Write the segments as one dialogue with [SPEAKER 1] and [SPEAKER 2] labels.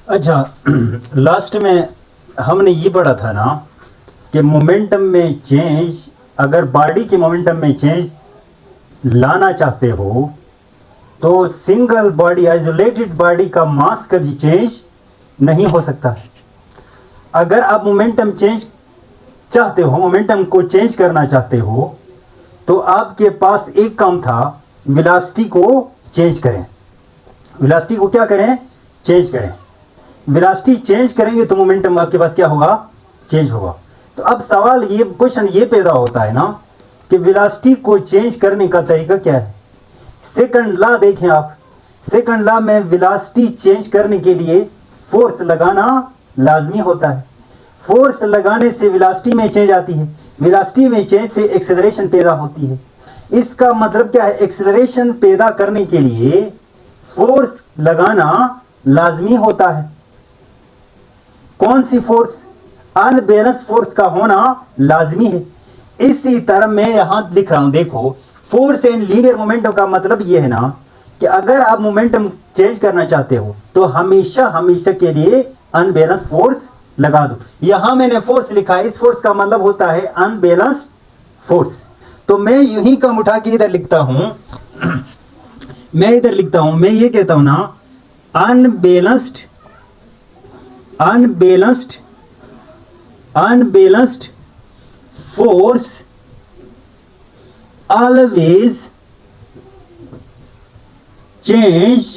[SPEAKER 1] अच्छा, लास्ट में हमने ये पढ़ा था ना कि मोमेंटम में चेंज, अगर बॉडी के मोमेंटम में चेंज लाना चाहते हो तो सिंगल बॉडी, आइसोलेटेड बॉडी का मास कभी चेंज नहीं हो सकता है। अगर आप मोमेंटम चेंज चाहते हो, मोमेंटम को चेंज करना चाहते हो, तो आपके पास एक काम था, वेलोसिटी को चेंज करें। वेलोसिटी को क्या करें? चेंज करें। वेलोसिटी चेंज करेंगे तो मोमेंटम आपके पास क्या होगा? चेंज होगा। तो अब सवाल ये, क्वेश्चन ये पैदा होता है ना कि वेलोसिटी को चेंज करने का तरीका क्या है। सेकंड लॉ देखें आप। सेकंड लॉ में वेलोसिटी चेंज करने के लिए फोर्स लगाना लाजमी होता है। फोर्स लगाने से वेलोसिटी में चेंज आती है, वेलोसिटी में चेंज से एक्सेलरेशन पैदा होती है। इसका मतलब क्या है? एक्सेलरेशन पैदा करने के लिए फोर्स लगाना लाजमी होता है। कौन सी फोर्स? अनबैलेंस फोर्स का होना लाजमी है। इसी तरह मैं यहां लिख रहा हूं, देखो, फोर्स एंड लीनियर मोमेंटम का मतलब यह है ना कि अगर आप मोमेंटम चेंज करना चाहते हो तो हमेशा हमेशा के लिए अनबैलेंस फोर्स लगा दो। यहां मैंने फोर्स लिखा है, इस फोर्स का मतलब होता है अनबैलेंस फोर्स। तो मैं यूं ही कम उठा के इधर लिखता हूं मैं इधर लिखता हूं, मैं ये कहता हूं ना, unbalanced unbalanced unbalanced force always change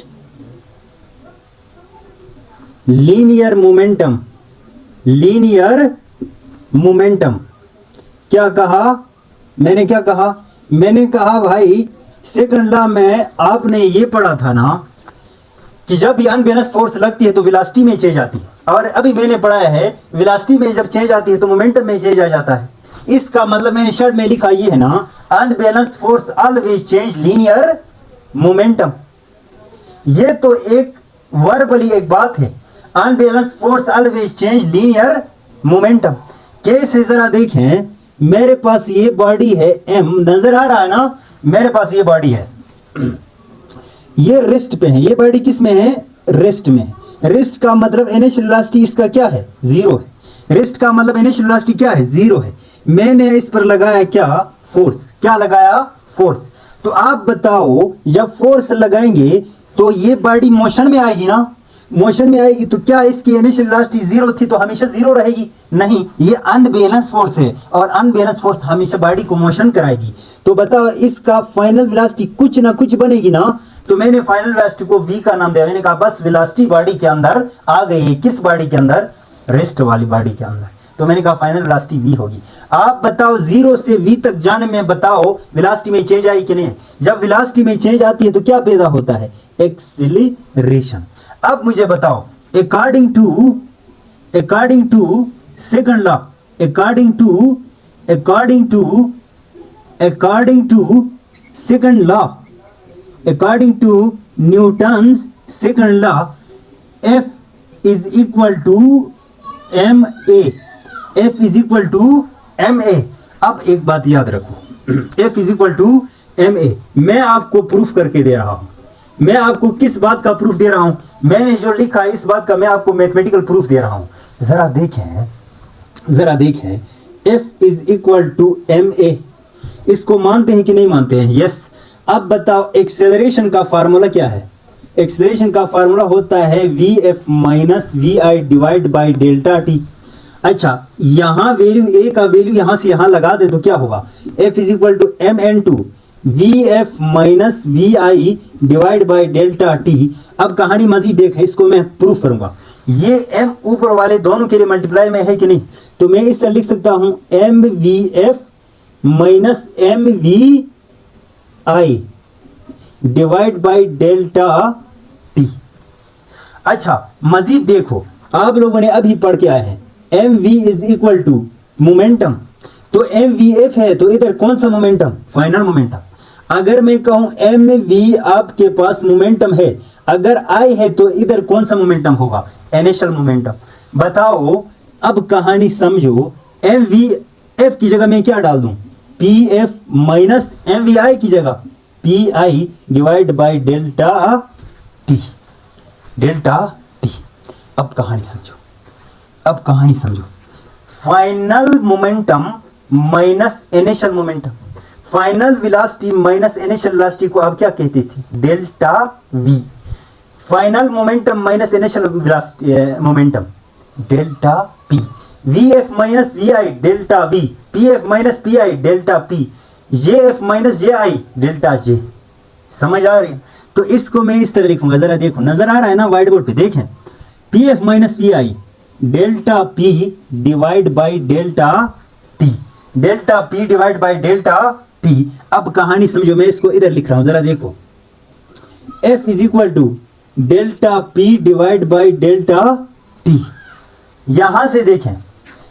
[SPEAKER 1] linear momentum। Linear momentum क्या कहा मैंने? क्या कहा मैंने? कहा भाई, सेकंड लॉ में आपने ये पढ़ा था ना कि जब भी अनबैलेंस फोर्स लगती है तो वेलोसिटी में चेंज आती है, और अभी मैंने पढ़ाया है वेलोसिटी में जब चेंज आती है तो मोमेंटम में चेंज आ जाता है। इसका मतलब मैंने शर्ट में लिखा ये है ना, unbalance force always change linear momentum. ये तो एक वर्बली एक बात है, unbalance force always change linear momentum. कैसे? जरा देखें, मेरे पास ये बॉडी है एम, नजर आ रहा है ना? मेरे पास ये बॉडी है, ये रिस्ट पे है। ये बॉडी किस में है? रिस्ट में है। रिस्ट का मतलब इनिशियल वेलोसिटी इसका क्या है? जीरो है। रिस्ट का मतलब इनिशियल वेलोसिटी क्या है? जीरो है। मैंने इस पर लगाया क्या? फोर्स। क्या लगाया? फोर्स। तो आप बताओ, जब फोर्स लगाएंगे तो ये बॉडी मोशन में आएगी ना? मोशन में आएगी तो क्या इसकी इनिशियल वेलोसिटी जीरो थी तो हमेशा जीरो रहेगी? नहीं, ये अनबैलेंस फोर्स है और अनबैलेंस फोर्स हमेशा बॉडी को मोशन कराएगी। तो बताओ, इसका फाइनल वेलोसिटी कुछ ना कुछ बनेगी ना? तो मैंने फाइनल वेलोसिटी को v का नाम दिया। मैंने कहा बस वेलोसिटी बॉडी के अंदर आ गई है। किस बॉडी के अंदर? रेस्ट वाली बॉडी के अंदर। तो मैंने कहा फाइनल वेलोसिटी v होगी। आप बताओ, जीरो से v तक जाने में बताओ वेलोसिटी में चेंज आई कि नहीं? जब वेलोसिटी में चेंज आती है तो क्या पैदा होता है? एक्सीलरेशन। अब मुझे बताओ, according to second law, according to Newton's second law, F is equal to ma। अब एक बात याद रखो, F is equal to ma। मैं आपको प्रूफ करके दे रहा हूं। मैं आपको किस बात का प्रूफ दे रहा हूं? मैंने जो लिखा है इस बात का मैं आपको मैथमेटिकल प्रूफ दे रहा हूं। जरा देखें, F is equal to ma। इसको मानते हैं कि नहीं मानते हैं? यस। अब बताओ, एक्सेलरेशन का फार्मूला क्या है? एक्सेलरेशन का फार्मूला होता है vf minus vi divide by delta T. अच्छा, यहां वैल्यू a का वैल्यू यहां से यहां लगा दे तो क्या होगा? F is equal to mn2 vf minus vi divide by delta T. अब कहानी मजीद देखें, इसको मैं प्रूफ करूंगा। ये m ऊपर वाले दोनों के लिए मल्टीप्लाई में है कि नहीं? तो मैं इस तरह लिख सकता हूं mvf minus mvi divide by delta T. अच्छा, मजीद देखो, आप लोगों ने अभी पढ़ के आए हैं mv is equal to momentum. तो mvf है तो इधर कौन सा मोमेंटम? Final momentum. अगर मैं कहूं mv आपके पास मोमेंटम है, अगर I है तो इधर कौन सा मोमेंटम होगा? Initial momentum. बताओ, अब कहानी समझो। mvf की जगह मैं क्या डाल दूं? pf माइनस mvi की जगह pi divide by delta T. अब कहानी समझो, अब कहानी समझो। Final momentum minus initial momentum, final velocity minus initial velocity को आप क्या कहते थे? Delta V. Final momentum minus initial velocity momentum delta P. V F minus V I delta V, P F minus P I delta P, J F minus J I delta J. समझ आ रही है? तो इसको मैं इस तरह लिखूंगा, जरा देखो, नजर आ रहा है ना व्हाइट बोर्ड पे? देखें, P F minus P I delta P divide by delta T, delta P divide by delta T. अब कहानी समझो, मैं इसको इधर लिख रहा हूं, जरा देखो, F is equal to delta P divide by delta T. यहां से देखें,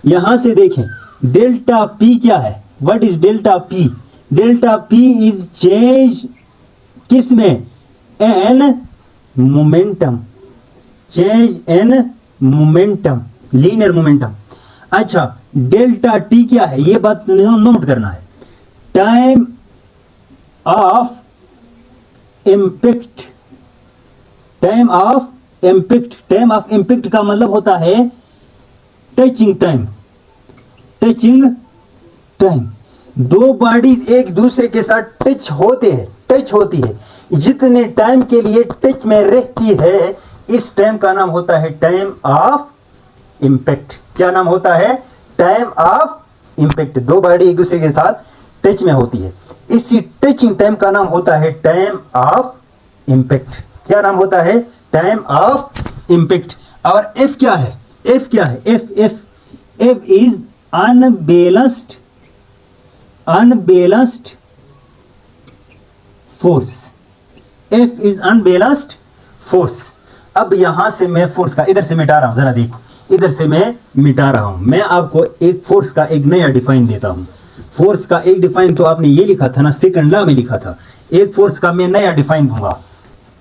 [SPEAKER 1] यहां से देखें, डेल्टा पी क्या है? What is delta P? Delta P is change किस में? In momentum, change in momentum, linear momentum. अच्छा, डेल्टा टी क्या है? ये बात नोट करना है। Time of impact, time of impact, time of impact का मतलब होता है टचिंग टाइम, टचिंग टाइम। दो बॉडीज एक दूसरे के साथ टच होते हैं, टच होती है, जितने टाइम के लिए टच में रहती है, इस टाइम का नाम होता है टाइम ऑफ इम्पैक्ट। क्या नाम होता है? Time of impact. दो बॉडी एक दूसरे के साथ टच में होती है, इसी टचिंग टाइम का नाम होता है टाइम ऑफ इम्पैक्ट। क्या नाम होता है? Time of impact. और एफ क्या है? एफ क्या है? F F F is unbalanced, unbalanced force. F is unbalanced force. अब यहां से मैं फोर्स का इधर से मिटा रहा हूं, जरा देखो, इधर से मैं मिटा रहा हूं। मैं आपको एक फोर्स का एक नया डिफाइन देता हूं। फोर्स का एक डिफाइन तो आपने ये लिखा था ना, सेकंड लॉ में लिखा था। एक फोर्स का मैं नया डिफाइन दूंगा,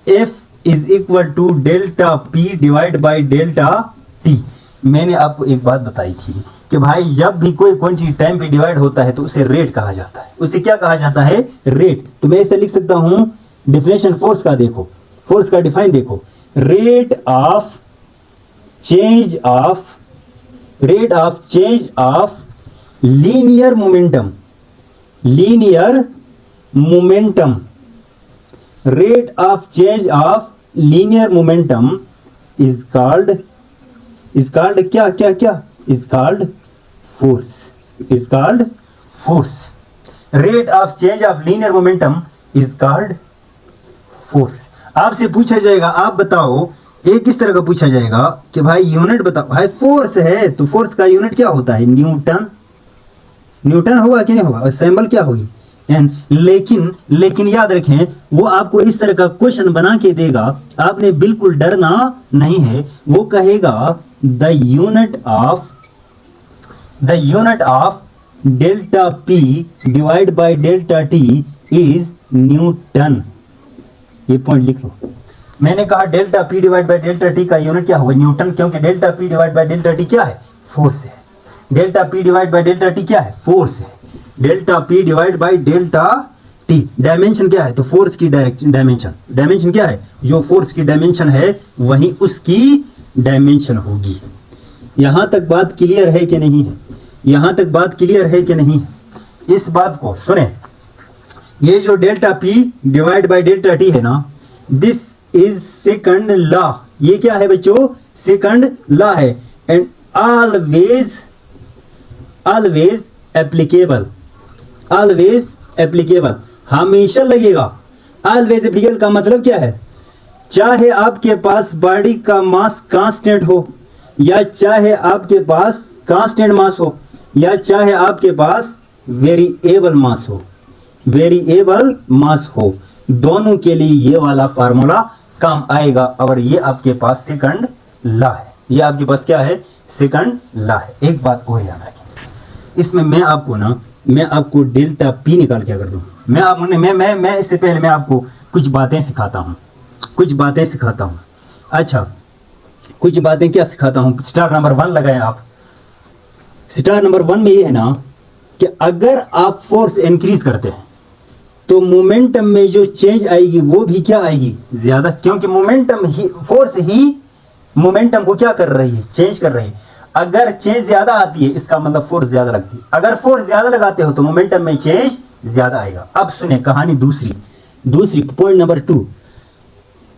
[SPEAKER 1] F is equal to delta P divide by delta T. मैंने आपको एक बात बताई थी कि भाई जब भी कोई क्वांटिटी टाइम पे डिवाइड होता है तो उसे रेट कहा जाता है। उसे क्या कहा जाता है? रेट। तो मैं इसे लिख सकता हूं, डिफिनेशन फोर्स का देखो, फोर्स का डिफाइन देखो, rate of change of, rate of change of linear momentum, linear momentum, rate of change of linear momentum is called, is called क्या क्या क्या? Is called force, is called force. Rate of change of linear momentum is called force. आपसे पूछा जाएगा, आप बताओ, एक इस तरह का पूछा जाएगा कि भाई यूनिट बताओ। भाई फोर्स है तो फोर्स का यूनिट क्या होता है? न्यूटन। न्यूटन होगा कि नहीं होगा? और सिंबल क्या होगी? एन। लेकिन याद रखें, वो आपको इस तरह का क्वेश्चन बना के देगा, आपने बिल्कुल डरना नहीं है। वो कहेगा the unit of delta P divide by delta T is Newton. ये पॉइंट लिख लो। मैंने कहा delta P divide by delta T का यूनिट क्या होगा? न्यूटन। क्योंकि delta P divide by delta T क्या है? फोर्स है। Delta P divide by delta T क्या है? फोर्स है। Delta P divide by delta T, dimension क्या है? तो फोर्स की डायमेंशन, डायमेंशन क्या है? जो फोर्स की डायमेंशन है वही उसकी डायमेंशन होगी। यहां तक बात क्लियर है कि नहीं है? यहां तक बात क्लियर है कि नहीं? इस बात को सुने, ये जो delta P divide by delta T है ना, दिस इज सेकंड लॉ। ये क्या है बच्चों? सेकंड लॉ है। And always, always applicable, always applicable, हमेशा लगेगा। ऑलवेज एप्लीकेबल का मतलब क्या है? चाहे आपके पास बॉडी का मास कांस्टेंट हो, या चाहे आपके पास कांस्टेंट मास हो, या चाहे आपके पास वेरिएबल मास हो, वेरिएबल मास हो, दोनों के लिए ये वाला फार्मूला काम आएगा। और ये आपके पास सेकंड लॉ है। ये आपके पास क्या है? सेकंड लॉ है। एक बात और याद रखें, इसमें मैं आपको डेल्टा पी निकाल के कर दूं। मैं इससे पहले मैं आपको कुछ बातें सिखाता हूं, कुछ बातें सिखाता हूं। अच्छा, कुछ बातें क्या सिखाता हूं? स्टार नंबर 1 लगाएं आप। स्टार नंबर 1 में ये है ना कि अगर आप फोर्स इंक्रीज करते हैं तो मोमेंटम में जो चेंज आएगी वो भी क्या आएगी? ज्यादा। क्योंकि मोमेंटम ही, फोर्स ही मोमेंटम को क्या कर रही है, चेंज कर रही है। अगर चेंज ज्यादा आती है इसका मतलब फोर्स ज्यादा लगती है, अगर फोर्स ज्यादा लगाते हो तो मोमेंटम में चेंज ज्यादा आएगा। अब सुने कहानी दूसरी पॉइंट नंबर 2,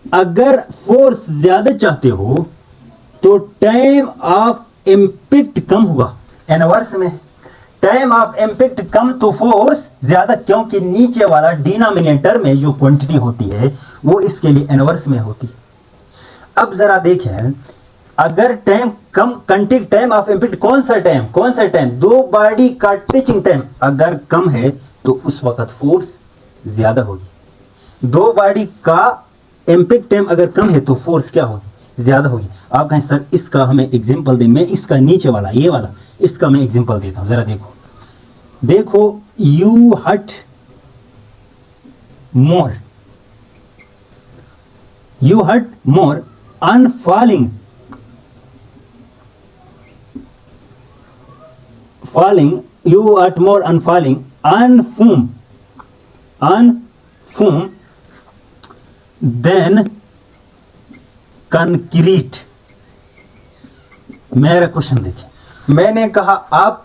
[SPEAKER 1] अगर फोर्स ज्यादा चाहते हो तो टाइम ऑफ इम्पैक्ट कम होगा। इनवर्स में टाइम ऑफ इम्पैक्ट कम तो फोर्स ज्यादा, क्योंकि नीचे वाला डिनोमिनेटर में जो क्वांटिटी होती है वो इसके लिए इनवर्स में होती है। अब जरा देखें, अगर टाइम कम, कंटिक टाइम ऑफ इम्पैक्ट कौन सा टाइम, दो बॉडी का टचिंग टाइम अगर कम है तो उस वक्त फोर्स ज्यादा होगी। दो बॉडी का इम्पैक्ट टाइम अगर कम है तो फोर्स क्या होगी, ज्यादा होगी। आप कहें सर इसका हमें एग्जांपल दें, मैं इसका नीचे वाला ये वाला इसका मैं एग्जांपल देता हूं। जरा देखो यू हट more on falling you hurt more on falling on foam than concrete। मेरा क्वेश्चन देखिए, मैंने कहा आप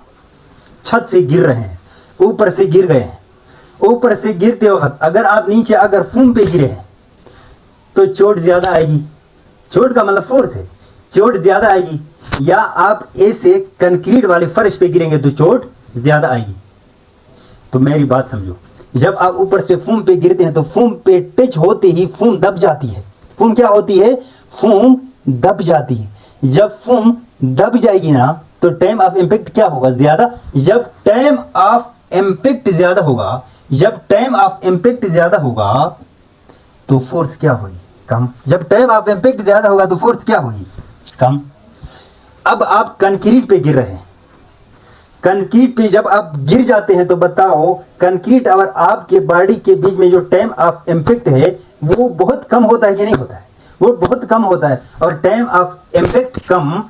[SPEAKER 1] छत से गिर रहे हैं, ऊपर से गिर गए हैं, ऊपर से गिरते वक्त अगर आप नीचे अगर फोम पे गिरे हैं तो चोट ज्यादा आएगी। चोट का मतलब फोर्स है, चोट ज्यादा आएगी। या आप ऐसे कंक्रीट वाले फर्श पे गिरेंगे तो चोट ज्यादा आएगी। तो मेरी बात समझो, जब आप ऊपर से फोम पे गिरते हैं तो फोम पे टच होते ही फोम दब जाती है। फोम क्या होती है, फोम दब जाती है। जब फोम दब जाएगी ना तो टाइम ऑफ इम्पैक्ट क्या होगा, ज्यादा। जब टाइम ऑफ इम्पैक्ट ज्यादा होगा तो फोर्स क्या होगी, कम। जब टाइम ऑफ इम्पैक्ट ज्यादा होगा तो फोर्स क्या होगी, कम। अब आप कंक्रीट पे गिर रहे हैं, कंक्रीट पे जब आप गिर जाते हैं तो बताओ कंक्रीट और आपके बॉडी के बीच में जो टाइम ऑफ इम्पैक्ट है वो बहुत कम होता है कि नहीं होता है, वो बहुत कम होता है। और टाइम ऑफ इम्पैक्ट कम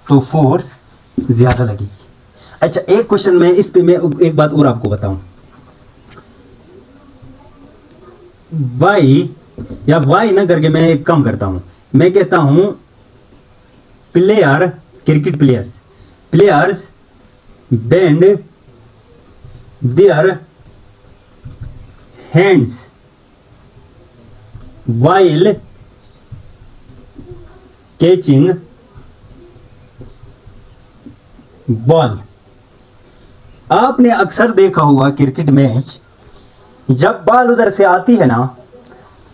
[SPEAKER 1] तो फोर्स ज्यादा लगेगी। अच्छा एक क्वेश्चन में इस पे मैं एक बात और आपको बताऊं, वाई ना करके मैं एक काम करता हूं, मैं कहता हूं cricket players bend their hands while catching ball. आपने अक्सर देखा होगा क्रिकेट मैच, जब बॉल उधर से आती है ना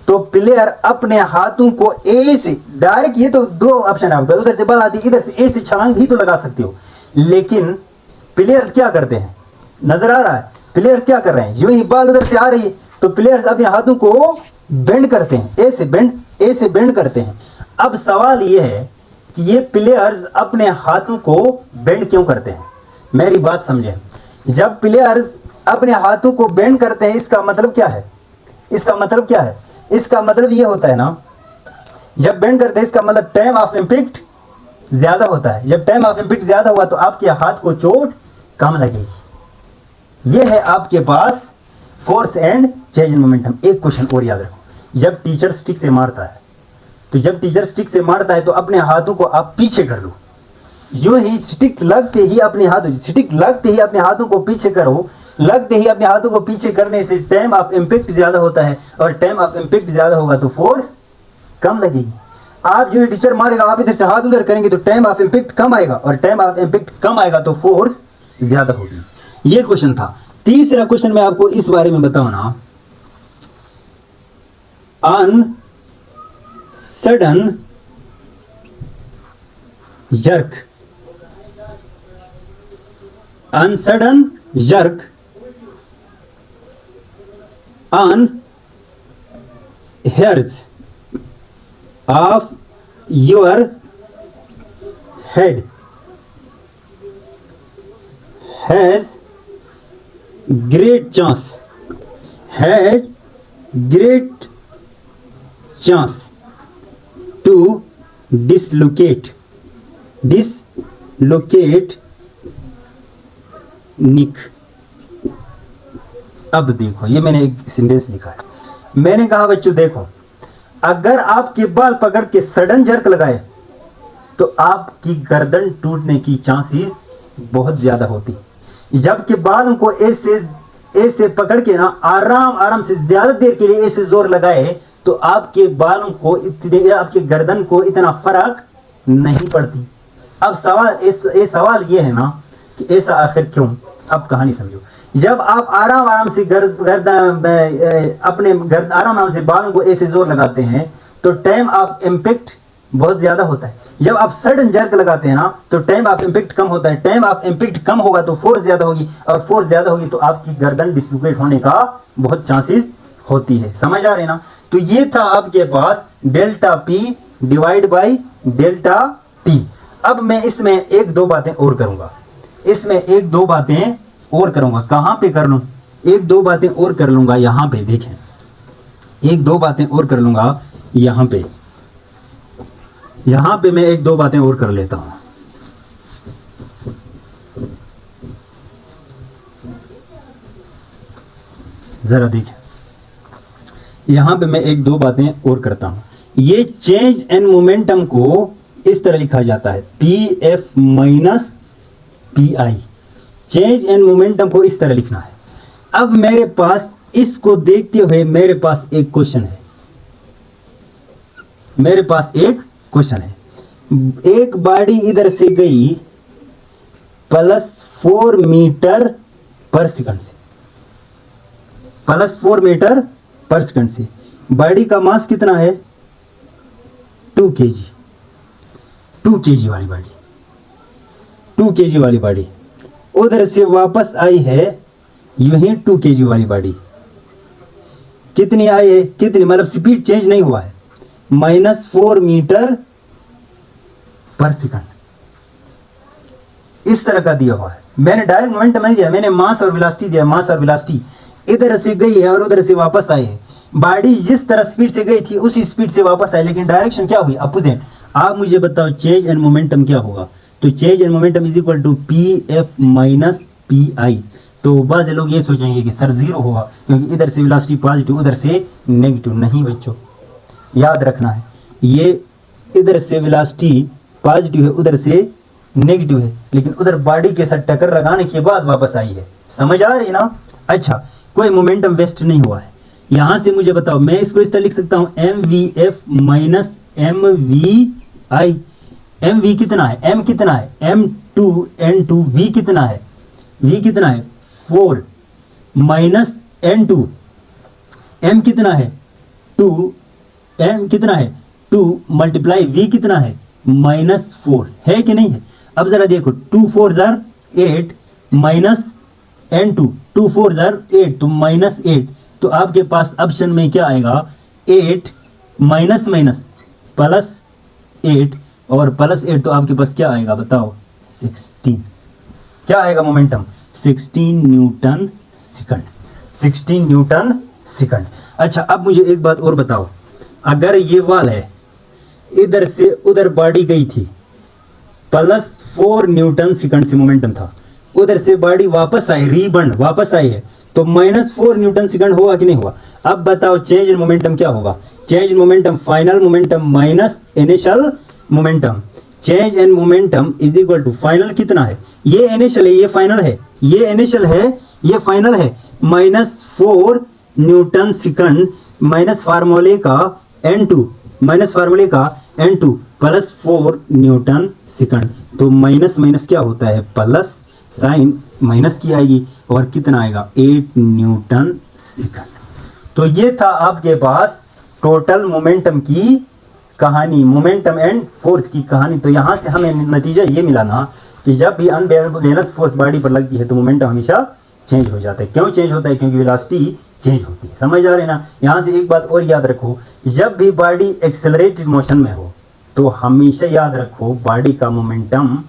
[SPEAKER 1] तो प्लेयर अपने हाथों को ऐसे डायरेक्ट, ये तो दो ऑप्शन है आपका, उधर से बॉल आती है इधर से ऐसे छलांग भी तो लगा सकते हो, लेकिन प्लेयर्स क्या करते हैं, नजर आ रहा है प्लेयर्स क्या कर रहे हैं, जो ही बॉल उधर से आ रही है तो प्लेयर्स अपने हाथों को बेंड करते हैं, ऐसे बेंड करते हैं। अब सवाल ये है कि ये प्लेयर्स अपने हाथों को बेंड क्यों करते हैं, मेरी बात समझें। जब प्लेयर्स अपने हाथों को बेंड करते हैं इसका मतलब क्या है, इसका मतलब ये होता है ना, जब बेंड करते हैं इसका मतलब टाइम ऑफ इम्पैक्ट ज्यादा होता है। जब टाइम ऑफ इम्पैक्ट ज्यादा हुआ तो आपके हाथ को चोट कम लगेगी। ये है आपके पास force and change in momentum. एक क्वेश्चन और याद रखो, जब टीचर स्टिक से मारता है तो अपने हाथों को आप पीछे कर लो, जो ही स्टिक लगते ही अपने हाथों को पीछे करो, लगते ही अपने हाथों को पीछे करने से टाइम ऑफ इम्पैक्ट ज्यादा होता है, और टाइम ऑफ इम्पैक्ट ज्यादा होगा तो फोर्स कम लगेगी। आप जो टीचर मारेगा आप इधर से हाथ उधर करेंगे तो टाइम ऑफ इम्पैक्ट कम आएगा, और टाइम ऑफ इम्पैक्ट कम आएगा तो फोर्स ज्यादा होगी। ये क्वेश्चन था। तीसरा क्वेश्चन मैं आपको इस बारे में बताऊं ना, on sudden jerk on hairs of your head has great chance to dislocate निक। अब देखो ये मैंने एक सेंटेंस लिखा है, मैंने कहा बच्चों देखो, अगर आपके बाल पकड़ के सडन जर्क लगाए तो आपकी गर्दन टूटने की चांसेस बहुत ज्यादा होती। जबकि बालों को ऐसे पकड़ के ना आराम आराम से ज्यादा देर के लिए ऐसे जोर लगाए तो आपके बालों को इतने, आपके गर्दन को इतना फर्क नहीं पड़ती। अब सवाल ये है ना कि ऐसा आखिर क्यों। अब कहानी समझो। जब आप आराम आराम से आराम आराम से बालों को ऐसे जोर लगाते हैं तो टाइम ऑफ इम्पैक्ट बहुत ज्यादा होता है। जब आप सडन जर्क लगाते हैं ना तो टाइम ऑफ इम्पैक्ट कम होता है। टाइम ऑफ इम्पैक्ट कम होगा तो फोर्स ज्यादा होगी, और फोर्स ज्यादा होगी तो आपकी गर्दन डिस्लोकेट होने का बहुत चांसेस होती है। समझ आ रहे ना। तो ये था आपके पास delta P divide by delta T. अब मैं इसमें एक दो बातें और करूंगा, कहां पे कर लूं, एक दो बातें और कर लूंगा यहां पे। देखें, एक दो बातें और कर लूंगा यहां पे मैं एक दो बातें और कर लेता हूं। जरा देखें, यहां पे मैं एक दो बातें और करता हूं। ये चेंज इन मोमेंटम को इस तरह लिखा जाता है P F minus P I. Change in momentum को इस तरह लिखना है। अब मेरे पास इसको देखते हुए मेरे पास एक क्वेश्चन है, एक बॉडी इधर से गई +4 मीटर पर सेकंड से, बॉडी का मास कितना है 2 kg वाली बॉडी उधर से वापस आई है यूं ही 2 kg वाली बॉडी। कितनी आई है, कितनी मतलब स्पीड चेंज नहीं हुआ है, -4 मीटर पर सेकंड। इस तरह का दिया हुआ है। मैंने डायरेक्ट मोमेंटम नहीं दिया, मैंने मास और वेलोसिटी दिया। मास और वेलोसिटी इधर से गई है और उधर से वापस आई है। बॉडी जिस तरह स्पीड से गई थी उसी स्पीड से वापस आई, लेकिन डायरेक्शन क्या हुई, अपोजिट। आप मुझे बताओ चेंज इन मोमेंटम क्या होगा। तो change in momentum is equal to P F minus P I. तो बाज़ लोग ये सोचेंगे कि सर जीरो होगा क्योंकि इधर से वेलोसिटी पॉजिटिव उधर से नेगेटिव। नहीं बच्चों, याद रखना है, ये इधर से वेलोसिटी पॉजिटिव है उधर से नेगेटिव है, लेकिन उधर बॉडी के साथ टक्कर लगाने के बाद वापस आई है। समझ आ रही है ना। अच्छा, कोई मोमेंटम वेस्ट नहीं हुआ है। यहां से मुझे बताओ, मैं इसको इस तरह लिख सकता हूं M V F minus M V I. M V कितना है, एम कितना है m2 n2, वी कितना है 4 माइनस n2, m कितना है 2, m कितना है 2 मल्टीप्लाई वी कितना है -4 है कि नहीं है। अब जरा देखो 2 4 8 माइनस n2, 2 4 8 तो -8। तो आपके पास ऑप्शन में क्या आएगा 8 माइनस +8 और +8 तो आपके पास क्या आएगा बताओ 16। क्या आएगा मोमेंटम 16 न्यूटन सेकंड। अच्छा, अब मुझे एक बात और बताओ, अगर ये वाल है इधर से उधर बॉडी गई थी +4 न्यूटन सेकंड से मोमेंटम था, उधर से बॉडी वापस आई, रीबर्न वापस आई है, तो -4 न्यूटन सेकंड हुआ कि नहीं हुआ। अब बताओ चेंज इन मोमेंटम क्या होगा। Change in momentum final momentum minus initial momentum. Change in momentum is equal to final कितना है, ये इनिशियल है, ये फाइनल है, ये इनिशियल है, ये फाइनल है, -4 न्यूटन सेकंड माइनस फार्मूले का n2 +4 न्यूटन सेकंड। तो माइनस माइनस क्या होता है प्लस, साइन माइनस की आएगी और कितना आएगा 8 न्यूटन सेकंड। तो ये था आपके पास टोटल मोमेंटम की कहानी, मोमेंटम एंड फोर्स की कहानी। तो यहाँ से हमें नतीजा ये मिला ना कि जब भी अनबैलेंस फोर्स बॉडी पर लगती है तो मोमेंटम हमेशा चेंज हो जाता है। क्यों चेंज होता है, क्योंकि वेलोसिटी चेंज होती है। समझ आ रहे ना। यहाँ से एक बात और याद रखो, जब भी बॉडी एक्सेलरेटेड मोशन में हो तो हमेशा याद रखो बॉडी का मोमेंटम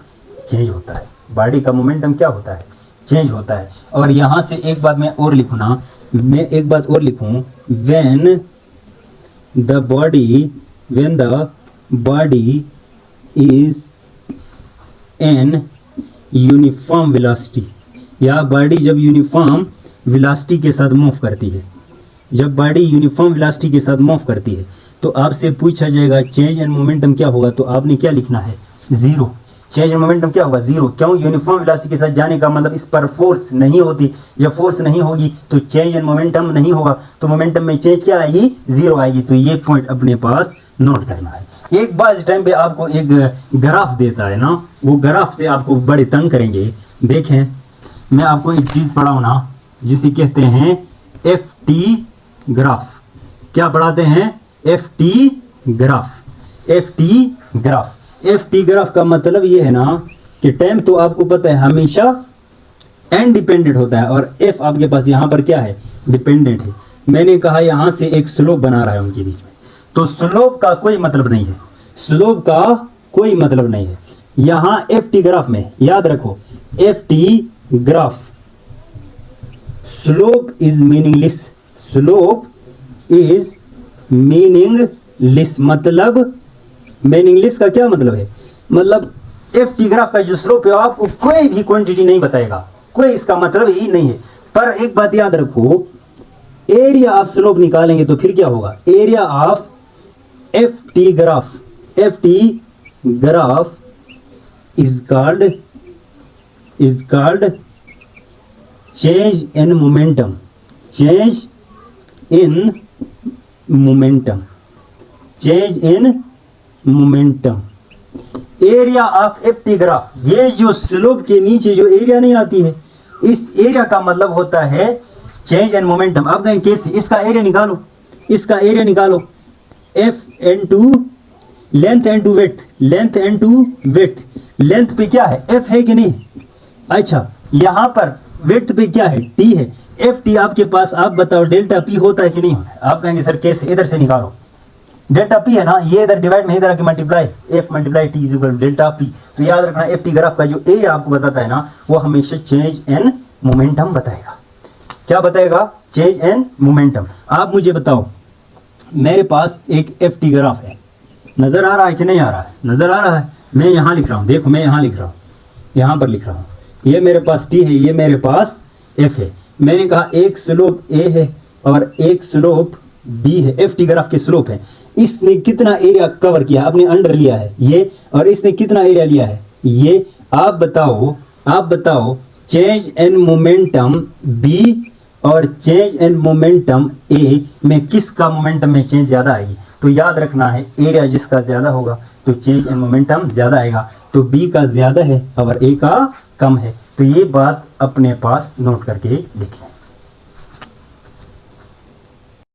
[SPEAKER 1] चेंज होता है। बॉडी का मोमेंटम क्या होता है, चेंज होता है। और यहाँ से एक बात मैं और लिखूँ ना, मैं एक बात और लिखूँ, when the body is in uniform velocity, या बॉडी जब यूनिफॉर्म वेलोसिटी के साथ मूव करती है, जब बॉडी यूनिफॉर्म वेलोसिटी के साथ मूव करती है तो आपसे पूछा जाएगा चेंज इन मोमेंटम क्या होगा, तो आपने क्या लिखना है जीरो। चेंज इन मोमेंटम क्या होगा? जीरो। क्यों? यूनिफॉर्म वेलोसिटी के साथ जाने का मतलब इस पर फोर्स नहीं होती। जब फोर्स नहीं होगी तो चेंज इन मोमेंटम नहीं होगा, तो मोमेंटम में चेंज क्या आएगी? जीरो आएगी। तो ये पॉइंट अपने पास नोट करना है। एक बार इस टाइम पे आपको एक ग्राफ देता है ना, वो ग्राफ से आपको बड़े तंग करेंगे। देखें, मैं आपको एक चीज पढ़ाऊं ना, जिसे कहते हैं FT ग्राफ। क्या पढ़ाते हैं? FT graph. FT ग्राफ का मतलब ये है ना कि टाइम तो आपको पता है हमेशा इंडिपेंडेंट होता है, और F आपके पास यहाँ पर क्या है? डिपेंडेंट है। मैंने कहा यहाँ से एक स्लोप बना रहा है उनके बीच में, तो स्लोप का कोई मतलब नहीं है। स्लोप का कोई मतलब नहीं है यहाँ FT ग्राफ में। याद रखो, FT graph, slope is meaningless. Slope is meaningless मतलब, मीनिंगलेस का क्या मतलब है? मतलब FT ग्राफ का जो स्लोप है आपको कोई भी क्वांटिटी नहीं बताएगा, कोई इसका मतलब ही नहीं है। पर एक बात याद रखो, एरिया ऑफ स्लोप निकालेंगे तो फिर क्या होगा? Area of FT graph is called change in momentum. Change in momentum. Area of FT graph, ये जो स्लोप के नीचे जो एरिया नहीं आती है, इस एरिया का मतलब होता है चेंज इन मोमेंटम। आप कहें कैसे? इसका एरिया निकालो, इसका एरिया निकालो। F into length into width, length into width. Length पे क्या है? F है कि नहीं? अच्छा, यहाँ पर विड्थ पे क्या है? T है। FT आपके पास, आप बताओ डेल्टा P होता है कि नहीं होता है? आप कहेंगे सर कैसे? इधर से निकालो, डेल्टा P है ना, ये इधर डिवाइड में इधर आके multiply, F multiply T is equal delta P। तो याद रखना, FT ग्राफ का जो एरिया आपको बताता है ना, वो हमेशा चेंज इन मोमेंटम बताएगा। क्या बताएगा? Change in momentum. आप मुझे बताओ, मेरे पास एक FT ग्राफ है, नजर आ रहा है कि नहीं आ रहा है? नजर आ रहा है। मैं यहाँ लिख रहा हूँ, देखो मैं यहाँ लिख रहा हूँ, यहाँ पर लिख रहा हूँ। ये मेरे पास T है, ये मेरे पास F है। मैंने कहा एक स्लोप A है और एक स्लोप B है। FT ग्राफ के स्लोप है। इसने कितना एरिया कवर किया? आपने अंडर लिया है ये, और इसने कितना एरिया लिया है? ये। आप बताओ चेंज इन मोमेंटम B और चेंज इन मोमेंटम A में किसका मोमेंटम में चेंज ज्यादा आएगी? तो याद रखना है, एरिया जिसका ज्यादा होगा तो चेंज इन मोमेंटम ज्यादा आएगा। तो B का ज्यादा है और A का कम है। तो ये बात अपने पास नोट करके लिखें।